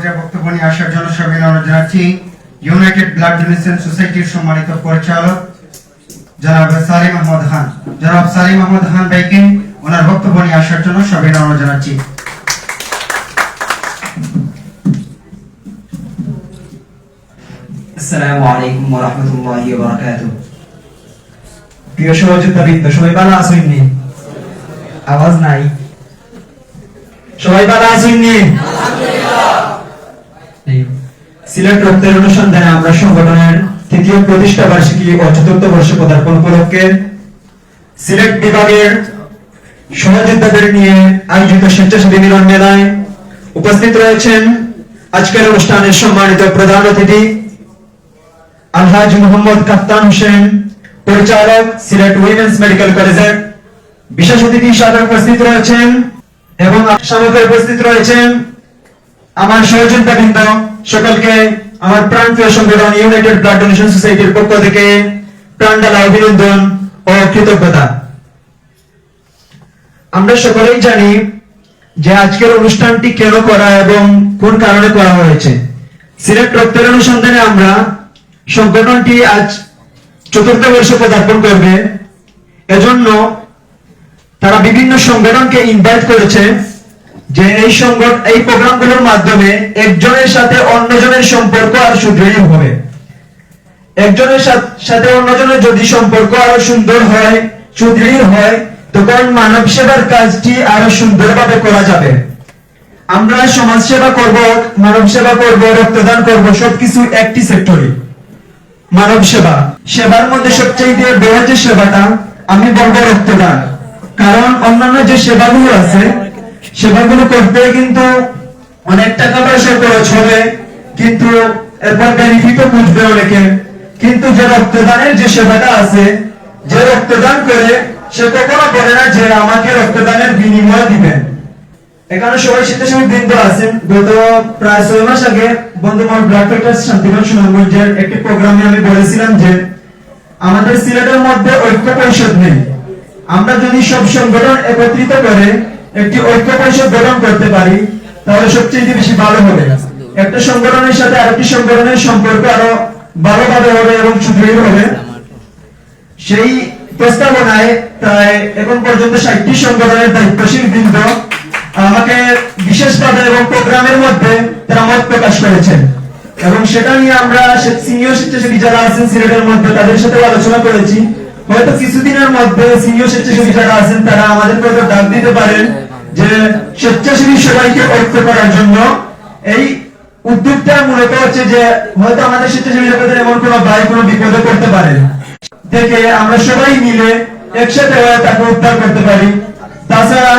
পর্যায়ে বক্তব্য নিয়ে আসার জন্য সবাই অনুরোধ জানাচ্ছি ইউনাইটেড ব্লাড ডোনেশন সোসাইটির সম্মানিত পরিচালক জনাব সালিম আহমদ খান। জনাব সালিম আহমদ খান ভাইকে ওনার বক্তব্য নিয়ে আসার জন্য সবাই অনুরোধ জানাচ্ছি। আসসালামু আলাইকুম ওয়া রাহমাতুল্লাহি ওয়া বারাকাতুহু। প্রিয় সহযোদ্ধাবৃন্দ, সবাই ভালো আছেন নি? আওয়াজ নাই। সবাই ভালো আছেন নি? সিলেট রক্তের অনুসন্ধানে আমরা সংগঠনের তৃতীয় প্রতিষ্ঠা বার্ষিকী ও চতুর্থ বর্ষ পদার্পণ উপলক্ষে সিলেট বিভাগের সহযোদ্ধাদের নিয়ে আয়োজিত স্বেচ্ছাসেবী মিলন মেলায় উপস্থিত রয়েছেন আজকের অনুষ্ঠানের সম্মানিত প্রধান অতিথি আলহাজ মোহাম্মদ কাপ্তান হোসেন, পরিচালক সিলেট উইমেন্স মেডিকেল কলেজের। বিশেষ অতিথি হিসেবে উপস্থিত রয়েছেন এবং সামনে উপস্থিত রয়েছেন আমার সহযোদ্ধাবৃন্দ। সকলকে আমার প্রাণপ্রিয় সংগঠন ইউনাইটেড ব্লাড ডোনেশন সোসাইটির পক্ষ থেকে প্রাণঢালা অভিনন্দন ও কৃতজ্ঞতা। আমরা সকলেই জানি যে আজকের অনুষ্ঠানটি কেন করা এবং কোন কারণে করা হয়েছে। সিলেট রক্তের অনুসন্ধানে আমরা সংগঠনটি আজ চতুর্থ বর্ষে পদার্পণ করবে, এজন্য তারা বিভিন্ন সংগঠনকে ইনভাইট করেছে যে এই প্রোগ্রামগুলোর মাধ্যমে একজনের সাথে অন্যজনের সম্পর্ক আরো সুদৃঢ় হবে। একজনের সাথে অন্যজনের যদি সম্পর্ক আরো সুন্দর হয়, সুদৃঢ় হয়, তখন মানব সেবার কাজটি আরো সুন্দরভাবে করা যাবে। আমরা সমাজ সেবা করব, মানব সেবা করব, রক্তদান করব, সবকিছু একটি সেক্টরে। মানব সেবা, সেবার মধ্যে সবচেয়ে বড় যে সেবাটা আমি বলবো রক্তদান। কারণ অন্যান্য যে সেবাগুলো আছে সেবাগুলো করতে কিন্তু অনেক টাকা পয়সা খরচ হবে, কিন্তু এরপর বেনিফিটও বুঝবে অনেকে। কিন্তু যে রক্তদানের যে সেবাটা আছে, যে রক্তদান করে সে কখনো বলে না যে আমাকে রক্তদানের বিনিময় দিবেন। এখানে সবাই স্বেচ্ছাসেবী বৃন্দ আছেন। গত প্রায় 6 মাস আগে বন্ধুমহল ব্লাড ফ্যাক্টরস শান্তিগঞ্জ সুনামগঞ্জের একটি প্রোগ্রামে আমি বলেছিলাম যে আমাদের সিলেটের মধ্যে ঐক্য পরিষদ নেই। আমরা যদি সব সংগঠন একত্রিত করে একটি ঐক্য পরিষদ গঠন করতে পারি তাহলে সবচেয়ে বেশি ভালো হবে। একটা সংগঠনের সাথে আরেকটি সংগঠনের সম্পর্ক আরো ভালোভাবে হবে এবং সুদৃঢ় হবে। সেই প্রস্তাবনায় প্রায় এখন পর্যন্ত 60টি সংগঠনের দায়িত্বশীল বৃন্দ আমাকে বিশেষভাবে এবং প্রোগ্রামের মধ্যে তারা মত প্রকাশ করেছেন এবং সেটা নিয়ে আমরা সিনিয়র স্বেচ্ছাসেবী যারা আছেন সিলেটের মধ্যে তাদের সাথে আলোচনা করেছি। হয়তো কিছুদিনের মধ্যে সিনিয়র স্বেচ্ছাসেবী যারা আছেন তারা আমাদেরকে ডাক দিতে পারেন যে স্বেচ্ছাসেবী সবাইকে ঐক্য করার জন্য। এই উদ্যোগটা মূলত হচ্ছে যে হয়তো আমাদের স্বেচ্ছাসেবী জগতের এমন কোনো ভাই কোনো বিপদে পড়তে পারে, দেখে আমরা সবাই মিলে একসাথে তাকে উদ্ধার করতে পারি। তাছাড়া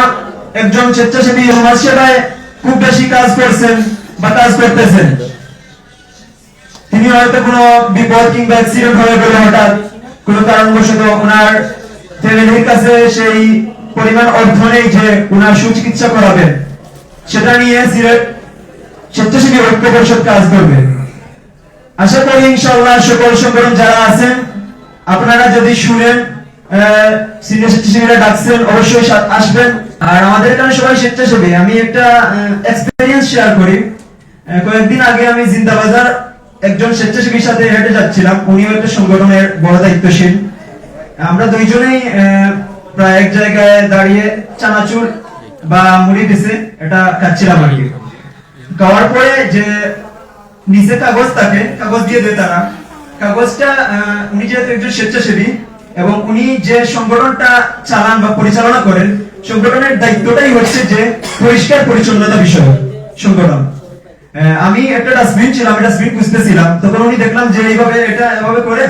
একজন স্বেচ্ছাসেবী সমাজ সেবায় খুব বেশি কাজ করছেন বা কাজ করতেছেন, তিনি হয়তো কোনো বিপদ কিংবা অ্যাক্সিডেন্ট হয়ে গেল হঠাৎ কোনো কারণবশত, ওনার ফ্যামিলির কাছে সেই পরিমাণ অর্থ নেই যে ওনার সুচিকিৎসা করাবেন, সেটা নিয়ে সিলেট স্বেচ্ছাসেবী ঐক্য পরিষদ কাজ করবে। আশা করি ইনশাআল্লাহ সকল সংগঠন যারা আছেন আপনারা যদি শুনেন সিনিয়র স্বেচ্ছাসেবীরা ডাকছেন অবশ্যই আসবেন। আর আমাদের এখানে সবাই স্বেচ্ছাসেবী। আমি একটা এক্সপেরিয়েন্স শেয়ার করি। কয়েকদিন আগে আমি জিন্দাবাজার একজন স্বেচ্ছাসেবীর সাথে হেঁটে যাচ্ছিলাম, উনিও একটা সংগঠনের বড় দায়িত্বশীল। আমরা দুইজনেই প্রায় এক জায়গায় দাঁড়িয়ে চানাচুর বা মুড়ি পিসে এটা খাচ্ছিলাম আর কি। খাওয়ার পরে যে নিচে কাগজ থাকে, কাগজ দিয়ে দেয় তারা। কাগজটা উনি যেহেতু একজন স্বেচ্ছাসেবী এবং উনি যে সংগঠনটা চালান বা পরিচালনা করেন, সংগঠনের দায়িত্বটাই হচ্ছে যে পরিষ্কার পরিচ্ছন্নতা বিষয় সংগঠন। আমি একটা ডাস্টবিন ছিলাম, ডাস্টবিন খুঁজতেছিলাম, তখন উনি দেখলাম যে এইভাবে এটা এভাবে করে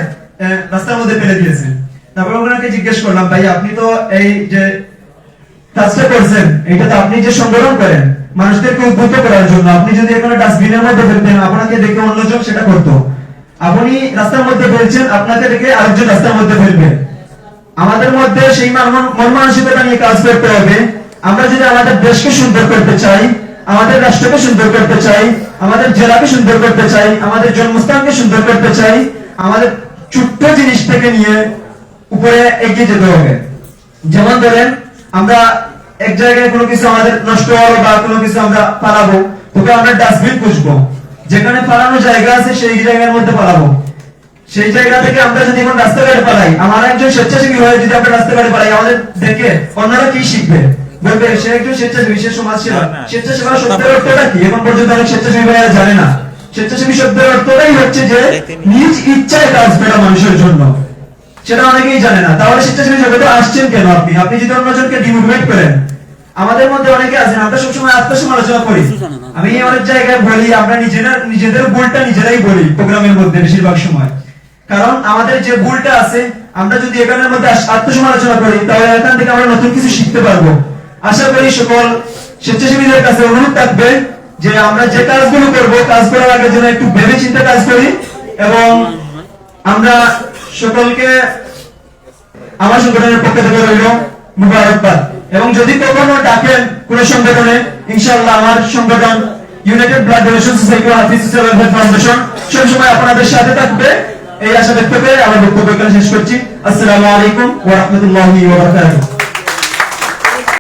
রাস্তার মধ্যে ফেলে দিয়েছেন। তারপর ওনাকে জিজ্ঞেস করলাম, ভাই আপনি তো এই যে কাজটা করছেন এটা তো আপনি যে সংগঠন করেন মানুষদেরকে উদ্বুদ্ধ করার জন্য, আপনি যদি এখানে ডাস্টবিনের মধ্যে ফেলতেন আপনাকে দেখে অন্যজন সেটা করতো। আপনি রাস্তার মধ্যে ফেলছেন, আপনাকে দেখে আরেকজন রাস্তার মধ্যে ফেলবে। আমাদের মধ্যে সেই মন মানসিকতা নিয়ে কাজ করতে হবে। আমরা যদি আমাদের দেশকে সুন্দর করতে চাই, আমাদের রাষ্ট্রকে সুন্দর করতে চাই, আমাদের জেলাকে সুন্দর করতে চাই, আমাদের জন্মস্থানকে সুন্দর করতে চাই, আমাদের ছোট্ট জিনিস থেকে নিয়ে উপরে এগিয়ে যেতে হবে। যেমন ধরেন আমরা এক জায়গায় কোনো কিছু আমাদের নষ্ট হলো বা কোনো কিছু আমরা পালাবো, তোকে আমরা ডাস্টবিন খুঁজবো, যেখানে পালানো জায়গা আছে সেই জায়গার মধ্যে পালাবো। সেই জায়গা থেকে আমরা যদি এখন রাস্তাঘাটে পালাই, আমার একজন স্বেচ্ছাসেবী হয়ে যদি আমরা রাস্তাঘাটে পালাই, আমাদের দেখে অন্যরা কি শিখবে? বলবে সে একজন স্বেচ্ছাসেবী, সে সমাজসেবা। স্বেচ্ছাসেবা শব্দের অর্থটা কি? এখন পর্যন্ত অনেক স্বেচ্ছাসেবী ভাইরা জানে না। স্বেচ্ছাসেবী শব্দের অর্থটাই হচ্ছে যে নিজ ইচ্ছায় কাজ করা মানুষের জন্য, সেটা অনেকেই জানে না। তাহলে স্বেচ্ছাসেবী জগতে আসছেন কেন আপনি? আপনি যদি অন্যজনকে ডিমোটিভেট করেন। আমাদের মধ্যে অনেকে আছেন, আমরা সবসময় আত্মসমালোচনা করি। আমি অনেক জায়গায় বলি, আমরা নিজেদের ভুলটা নিজেরাই বলি প্রোগ্রামের মধ্যে বেশিরভাগ সময়। কারণ আমাদের যে ভুলটা আছে, আমরা যদি এখানের মধ্যে আত্মসমালোচনা করি, তাহলে এখান থেকে আমরা নতুন কিছু শিখতে পারবো। আশা করি সকল স্বেচ্ছাসেবীদের কাছে অনুরোধ থাকবে যে আমরা যে কাজগুলো করব, কাজ করার আগে যেন একটু ভেবে চিন্তে কাজ করি। এবং আমরা সকলকে আমার সংগঠনের পক্ষ থেকে রইল মুবারকবাদ। এবং যদি কখনো ডাকেন কোন সংগঠনে, ইনশাআল্লাহ আমার সংগঠন ইউনাইটেড ব্লাড ডোনেশন সোসাইটি ও হাফিজ সোশ্যাল ওয়েলফেয়ার ফাউন্ডেশন সবসময় আপনাদের সাথে থাকবে, এই আশা ব্যক্ত করে আমার বক্তব্য এখানে শেষ করছি। আসসালামু আলাইকুম ওয়া রাহমাতুল্লাহি ওয়া বারাকাতুহু।